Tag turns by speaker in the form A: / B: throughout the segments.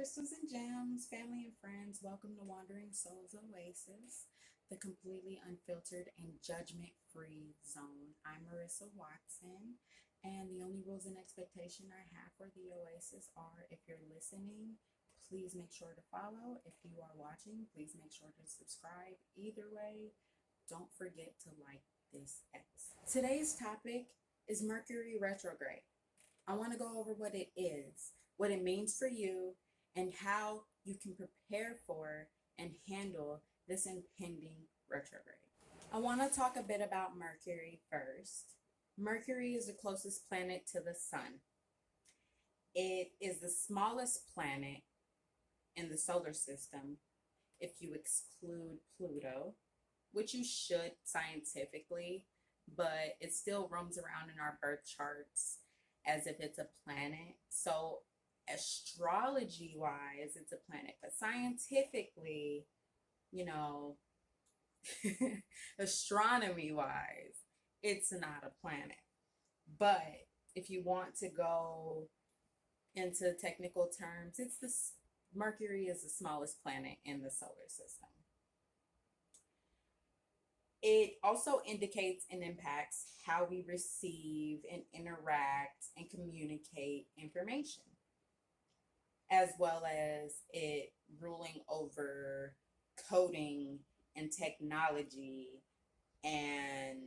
A: crystals and gems, family and friends, welcome to Wandering Souls Oasis, the completely unfiltered and judgment free zone. I'm Marisa Watson, and the only rules and expectation I have for the Oasis are if you're listening, please make sure to follow. If you are watching, please make sure to subscribe. Either way, don't forget to like this episode. Today's topic is Mercury Retrograde. I want to go over what it is, what it means for you, and how you can prepare for and handle this impending retrograde. I want to talk a bit about Mercury first. Mercury is the closest planet to the sun. It is the smallest planet in the solar system if you exclude Pluto, which you should scientifically, but it still roams around in our birth charts as if it's a planet. So astrology wise, it's a planet, but scientifically, you know, astronomy wise, it's not a planet. But if you want to go into technical terms, it's this Mercury is the smallest planet in the solar system. It also indicates and impacts how we receive and interact and communicate information, as well as it ruling over coding and technology and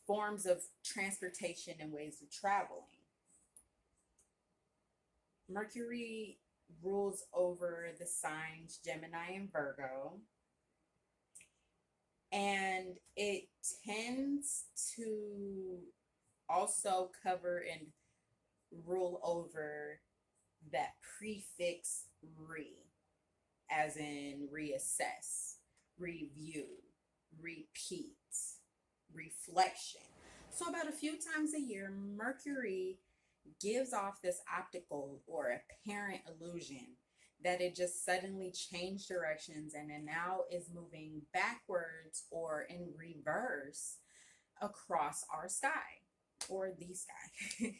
A: forms of transportation and ways of traveling. Mercury rules over the signs Gemini and Virgo, and it tends to also cover and rule over that prefix re, as in reassess, review, repeat, reflection. So, about a few times a year, Mercury gives off this optical or apparent illusion that it just suddenly changed directions and it now is moving backwards or in reverse across our sky or the sky.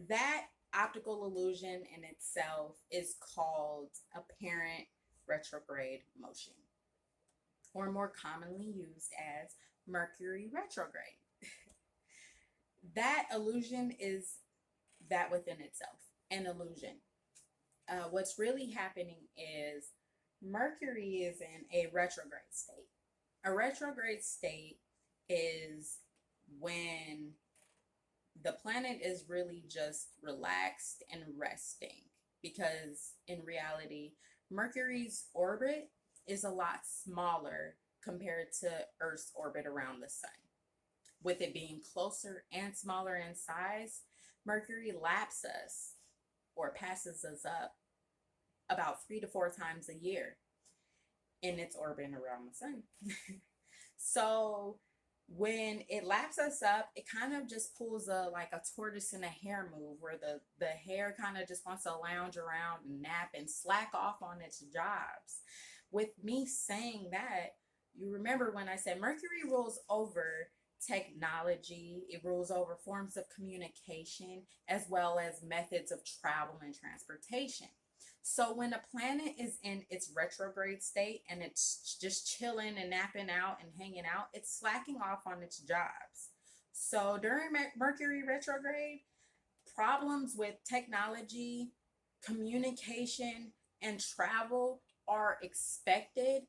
A: That optical illusion in itself is called apparent retrograde motion, or more commonly used as Mercury retrograde. That illusion is that within itself, an illusion. What's really happening is Mercury is in a retrograde state. A retrograde state is when the planet is really just relaxed and resting, because in reality, Mercury's orbit is a lot smaller compared to Earth's orbit around the sun. With it being closer and smaller in size, Mercury laps us or passes us up about 3 to 4 times a year in its orbit around the sun. So when it laps us up, it kind of just pulls a like a tortoise in a hare move, where the hare kind of just wants to lounge around and nap and slack off on its jobs. With me saying that, you remember when I said Mercury rules over technology, it rules over forms of communication, as well as methods of travel and transportation. So when a planet is in its retrograde state and it's just chilling and napping out and hanging out, it's slacking off on its jobs. So during Mercury retrograde, problems with technology, communication, and travel are expected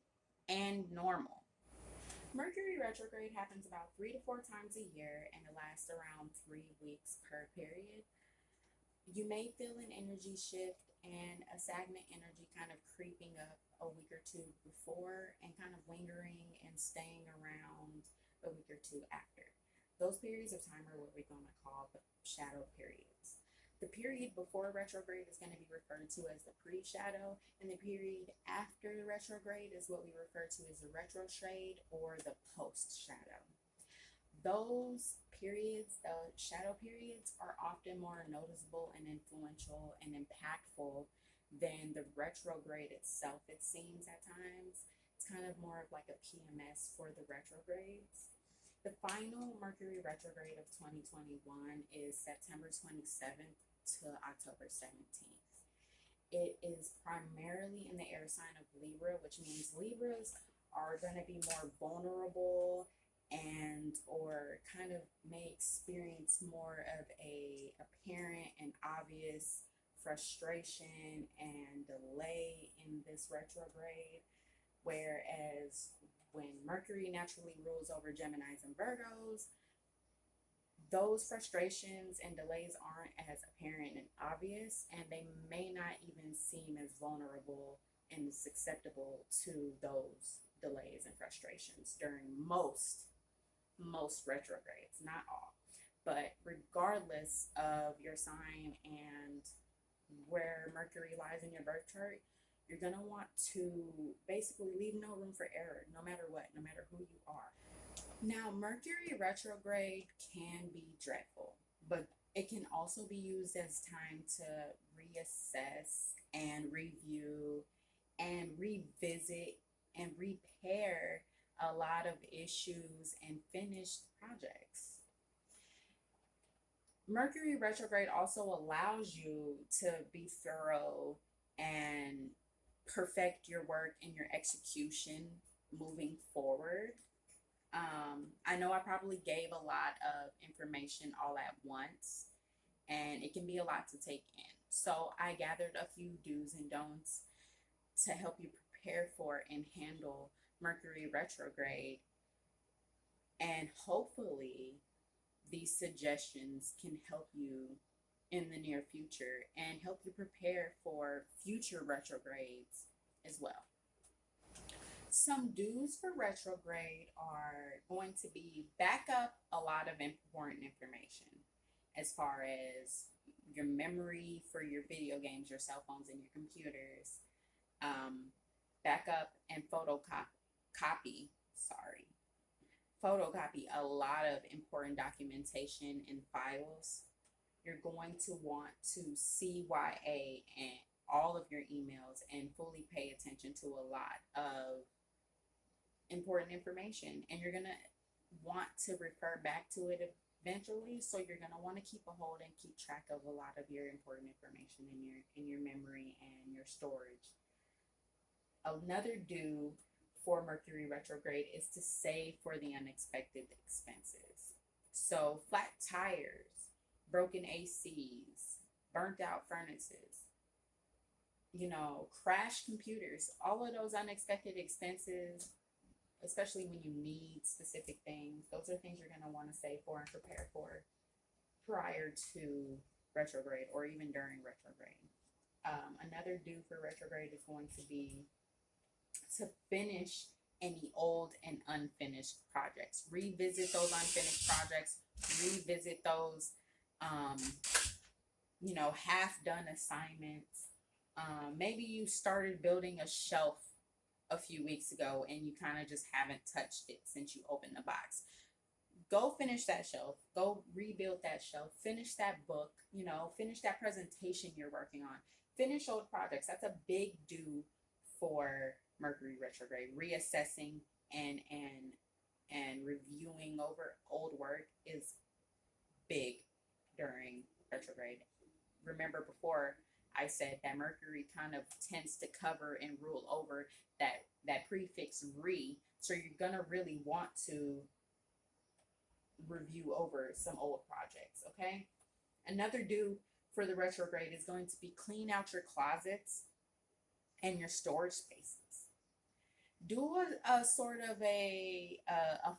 A: and normal. Mercury retrograde happens about 3 to 4 times a year, and it lasts around 3 weeks per period. You may feel an energy shift and a stagnant energy kind of creeping up a week or two before and kind of lingering and staying around a week or two after. Those periods of time are what we're going to call the shadow periods. The period before retrograde is going to be referred to as the pre-shadow, and the period after the retrograde is what we refer to as the retrograde or the post-shadow. Those periods, the shadow periods, are often more noticeable and influential and impactful than the retrograde itself, it seems at times. It's kind of more of like a PMS for the retrogrades. The final Mercury retrograde of 2021 is September 27th to October 17th. It is primarily in the air sign of Libra, which means Libras are going to be more vulnerable and or kind of may experience more of a apparent and obvious frustration and delay in this retrograde, whereas when Mercury naturally rules over Geminis and Virgos, those frustrations and delays aren't as apparent and obvious, and they may not even seem as vulnerable and susceptible to those delays and frustrations during most retrogrades, not all. But regardless of your sign and where Mercury lies in your birth chart, you're going to want to basically leave no room for error, no matter what, no matter who you are. Now, Mercury retrograde can be dreadful, but it can also be used as time to reassess and review and revisit and repair a lot of issues and finished projects. Mercury retrograde also allows you to be thorough and perfect your work and your execution moving forward. I know I probably gave a lot of information all at once, and it can be a lot to take in. So I gathered a few do's and don'ts to help you prepare for and handle Mercury retrograde, and hopefully these suggestions can help you in the near future and help you prepare for future retrogrades as well. Some do's for retrograde are going to be back up a lot of important information as far as your memory for your video games, your cell phones, and your computers. Back up and photocopy a lot of important documentation and files. You're going to want to CYA and all of your emails and fully pay attention to a lot of important information, and you're going to want to refer back to it eventually, so you're going to want to keep a hold and keep track of a lot of your important information in your memory and your storage. Another do for Mercury retrograde is to save for the unexpected expenses. So flat tires, broken ACs, burnt out furnaces, crashed computers, all of those unexpected expenses, especially when you need specific things, those are things you're going to want to save for and prepare for prior to retrograde or even during retrograde. Another do for retrograde is going to be to finish any old and unfinished projects. Revisit those unfinished projects, revisit those, half-done assignments. Maybe you started building a shelf a few weeks ago and you kind of just haven't touched it since you opened the box. Go finish that shelf. Go rebuild that shelf. Finish that book. Finish that presentation you're working on. Finish old projects. That's a big do for Mercury retrograde. Reassessing and reviewing over old work is big during retrograde. Remember before I said that Mercury kind of tends to cover and rule over that prefix re, so you're gonna really want to review over some old projects, okay? Another do for the retrograde is going to be clean out your closets and your storage spaces. Do a sort of a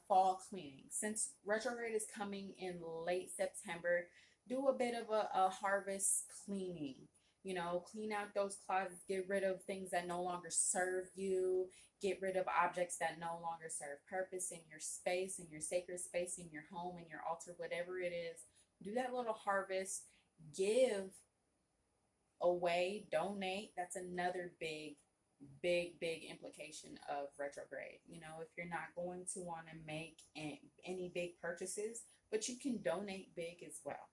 A: fall cleaning. Since retrograde is coming in late September, do a bit of a harvest cleaning. Clean out those closets, get rid of things that no longer serve you, get rid of objects that no longer serve purpose in your space, in your sacred space, in your home, in your altar, whatever it is. Do that little harvest, give away, donate. That's another big implication of retrograde. If you're not going to want to make any big purchases, but you can donate big as well.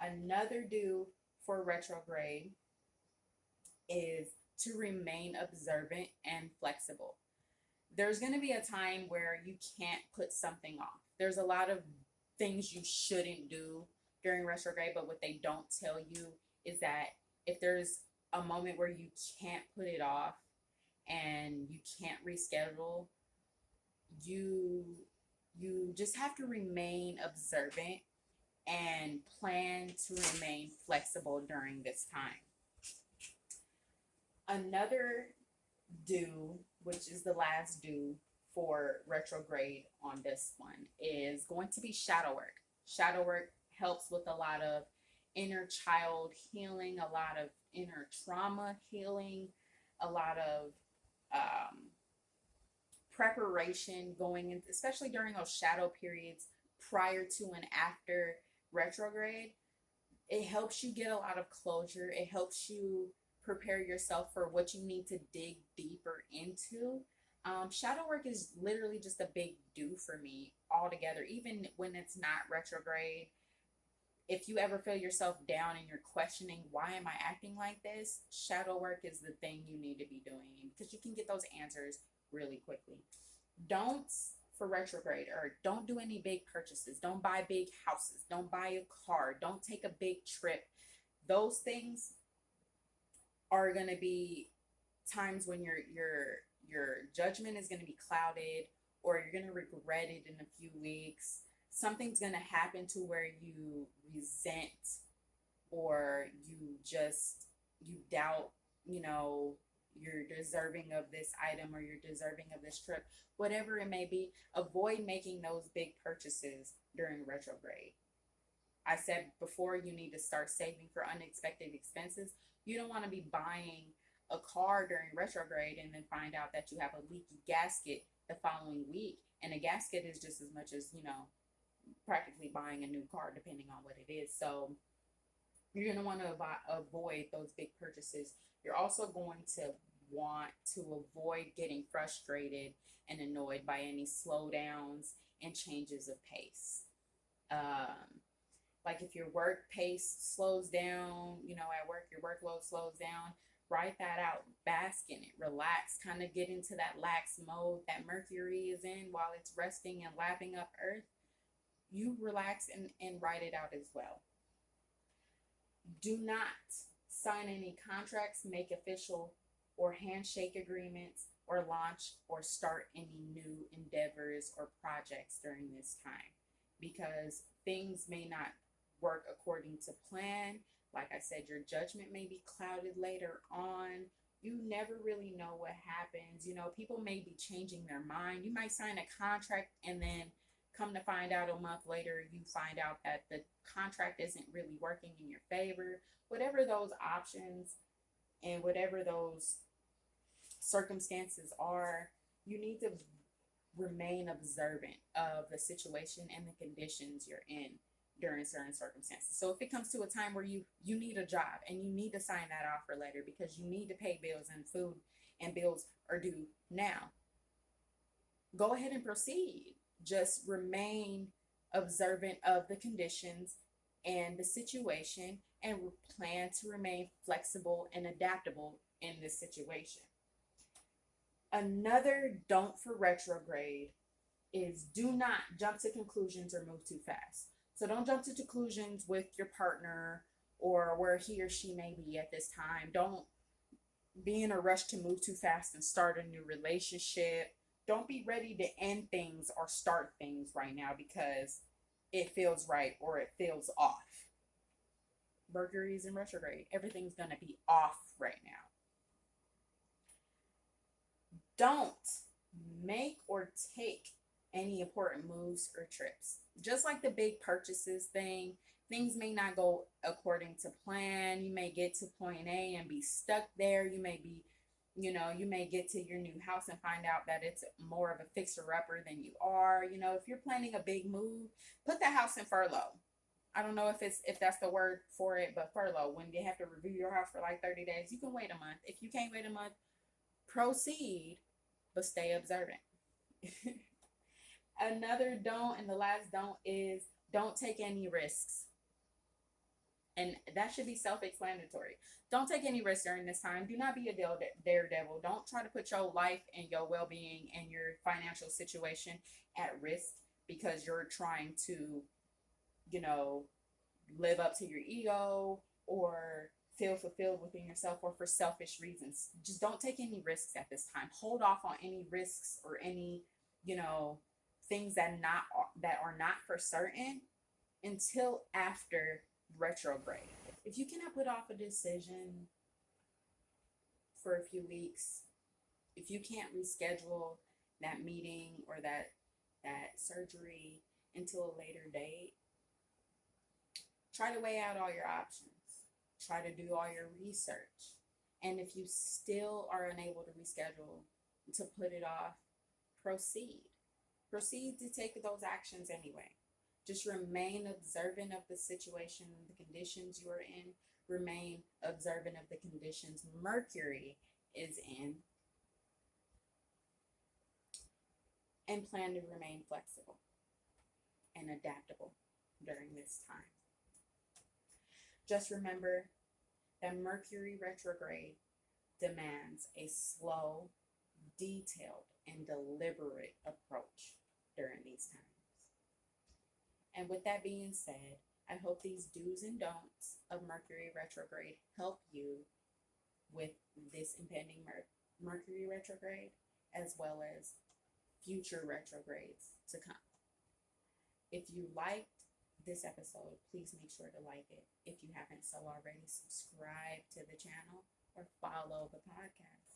A: Another do for retrograde is to remain observant and flexible. There's going to be a time where you can't put something off. There's a lot of things you shouldn't do during retrograde, but what they don't tell you is that if there's a moment where you can't put it off and you can't reschedule, you you just have to remain observant and plan to remain flexible during this time. Another due, which is the last due for retrograde on this one, is going to be shadow work. Shadow work helps with a lot of inner child healing, a lot of inner trauma healing, a lot of um, preparation going in, especially during those shadow periods prior to and after retrograde. It helps you get a lot of closure. It helps you prepare yourself for what you need to dig deeper into. Shadow work is literally just a big do for me altogether, even when it's not retrograde. If you ever feel yourself down and you're questioning, why am I acting like this? Shadow work is the thing you need to be doing because you can get those answers really quickly. Don't, for retrograde, or don't do any big purchases. Don't buy big houses. Don't buy a car. Don't take a big trip. Those things are going to be times when your judgment is going to be clouded, or you're going to regret it in a few weeks. Something's going to happen to where you resent, or you doubt, you're deserving of this item, or you're deserving of this trip, whatever it may be. Avoid making those big purchases during retrograde. I said before, you need to start saving for unexpected expenses. You don't want to be buying a car during retrograde and then find out that you have a leaky gasket the following week. And a gasket is just as much as, practically buying a new car, depending on what it is. So you're going to want to avoid those big purchases. You're also going to want to avoid getting frustrated and annoyed by any slowdowns and changes of pace. Like if your work pace slows down, at work, your workload slows down, write that out, bask in it, relax, kind of get into that lax mode that Mercury is in while it's resting and lapping up Earth. You relax and write it out as well. Do not sign any contracts, make official or handshake agreements, or launch or start any new endeavors or projects during this time, because things may not work according to plan. Like I said, your judgment may be clouded later on. You never really know what happens. People may be changing their mind. You might sign a contract and then come to find out a month later, you find out that the contract isn't really working in your favor. Whatever those options and whatever those circumstances are, you need to remain observant of the situation and the conditions you're in during certain circumstances. So if it comes to a time where you need a job and you need to sign that offer letter because you need to pay bills and food and bills are due now, go ahead and proceed. Just remain observant of the conditions and the situation, and plan to remain flexible and adaptable in this situation. Another don't for retrograde is do not jump to conclusions or move too fast. So don't jump to conclusions with your partner or where he or she may be at this time. Don't be in a rush to move too fast and start a new relationship. Don't be ready to end things or start things right now because it feels right or it feels off. Mercury is in retrograde. Everything's going to be off right now. Don't make or take any important moves or trips. Just like the big purchases thing, things may not go according to plan. You may get to point A and be stuck there. You may be, you may get to your new house and find out that it's more of a fixer-upper than you are. If you're planning a big move, put that house in furlough. I don't know if that's the word for it, but furlough. When they have to review your house for like 30 days, you can wait a month. If you can't wait a month, proceed, but stay observant. Another don't, and the last don't, is don't take any risks. And that should be self-explanatory. Don't take any risks during this time. Do not be a daredevil. Don't try to put your life and your well-being and your financial situation at risk because you're trying to, you know, live up to your ego or feel fulfilled within yourself or for selfish reasons. Just don't take any risks at this time. Hold off on any risks or any, you know, things that are not for certain until after retrograde. If you cannot put off a decision for a few weeks, if you can't reschedule that meeting or that surgery until a later date, try to weigh out all your options. Try to do all your research. And if you still are unable to reschedule, to put it off, proceed. Proceed to take those actions anyway. Just remain observant of the situation, the conditions you are in. Remain observant of the conditions Mercury is in. And plan to remain flexible and adaptable during this time. Just remember that Mercury retrograde demands a slow, detailed, and deliberate approach during these times. And with that being said, I hope these do's and don'ts of Mercury retrograde help you with this impending Mercury retrograde as well as future retrogrades to come. If you liked this episode, please make sure to like it. If you haven't so already, subscribe to the channel or follow the podcast.